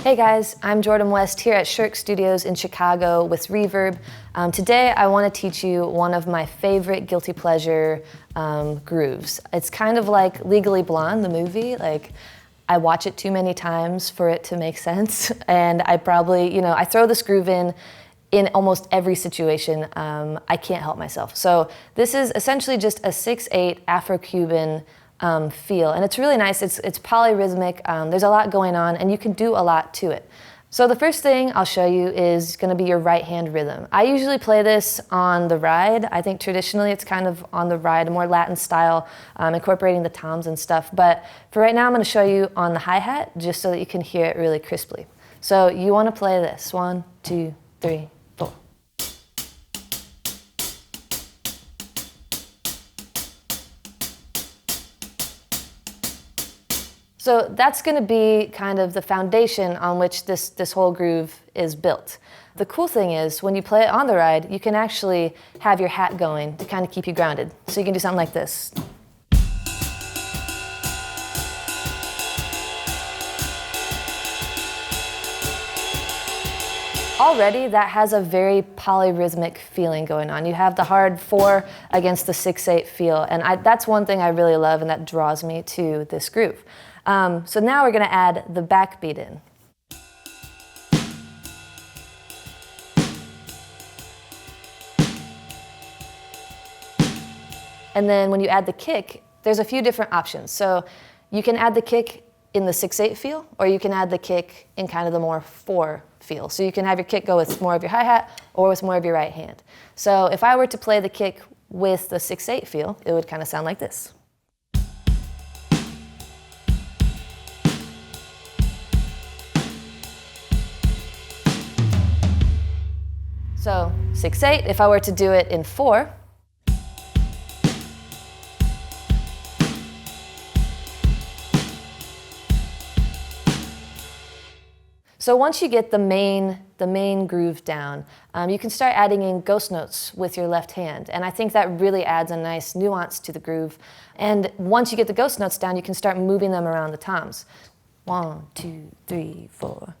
Hey guys, I'm Jordan West here at Shirk Studios in Chicago with Reverb. Today I want to teach you one of my favorite guilty pleasure grooves. It's kind of like Legally Blonde, the movie. Like, I watch it too many times for it to make sense, and I probably, I throw this groove in almost every situation. I can't help myself. So this is essentially just a 6/8 afro-cuban feel, and it's really nice. It's polyrhythmic. There's a lot going on, and you can do a lot to it. So the first thing I'll show you is going to be your right hand rhythm. I usually play this on the ride. I think traditionally it's kind of on the ride, a more Latin style, incorporating the toms and stuff. But for right now, I'm going to show you on the hi-hat, just so that you can hear it really crisply. So you want to play this. 1, 2, 3, 4. So that's going to be kind of the foundation on which this whole groove is built. The cool thing is, when you play it on the ride, you can actually have your hat going to kind of keep you grounded. So you can do something like this. Already, that has a very polyrhythmic feeling going on. You have the hard 4 against the 6/8 feel, and that's one thing I really love, and that draws me to this groove. So now we're going to add the backbeat in. And then when you add the kick, there's a few different options. So you can add the kick in the 6/8 feel, or you can add the kick in kind of the more 4 feel. So you can have your kick go with more of your hi-hat or with more of your right hand. So if I were to play the kick with the 6/8 feel, it would kind of sound like this. So 6/8, if I were to do it in 4, so once you get the main groove down, you can start adding in ghost notes with your left hand, and I think that really adds a nice nuance to the groove. And once you get the ghost notes down, you can start moving them around the toms. 1, 2, 3, 4.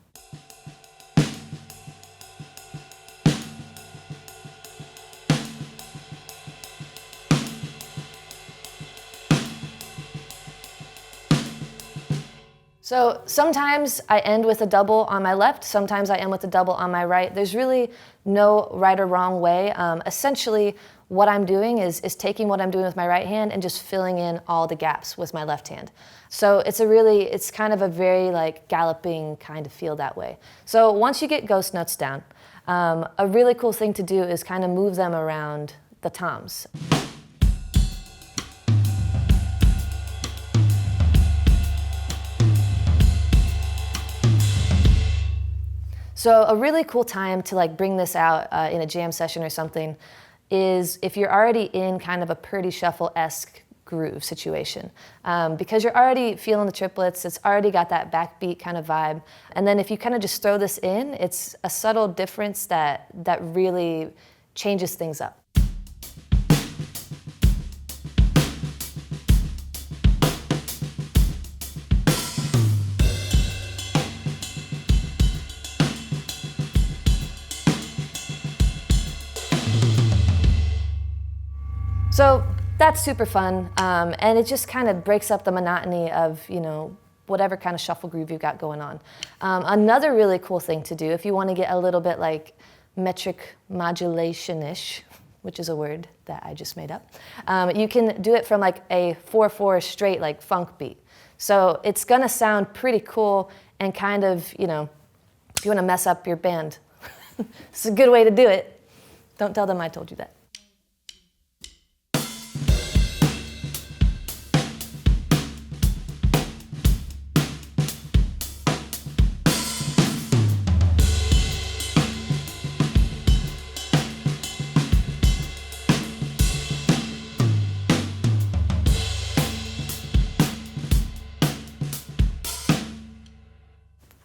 So sometimes I end with a double on my left, sometimes I end with a double on my right. There's really no right or wrong way. Essentially, what I'm doing is taking what I'm doing with my right hand and just filling in all the gaps with my left hand. So it's kind of a very like galloping kind of feel that way. So once you get ghost notes down, a really cool thing to do is kind of move them around the toms. So a really cool time to like bring this out in a jam session or something is if you're already in kind of a pretty shuffle-esque groove situation. Because you're already feeling the triplets, it's already got that backbeat kind of vibe. And then if you kind of just throw this in, it's a subtle difference that really changes things up. So that's super fun, and it just kind of breaks up the monotony of, whatever kind of shuffle groove you've got going on. Another really cool thing to do, if you want to get a little bit like metric modulation-ish, which is a word that I just made up, you can do it from like a 4/4 straight like funk beat. So it's gonna sound pretty cool and kind of, if you want to mess up your band, it's a good way to do it. Don't tell them I told you that.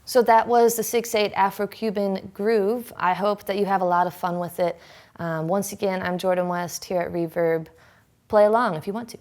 So that was the 6/8 Afro-Cuban groove. I hope that you have a lot of fun with it. Once again, I'm Jordan West here at Reverb. Play along if you want to.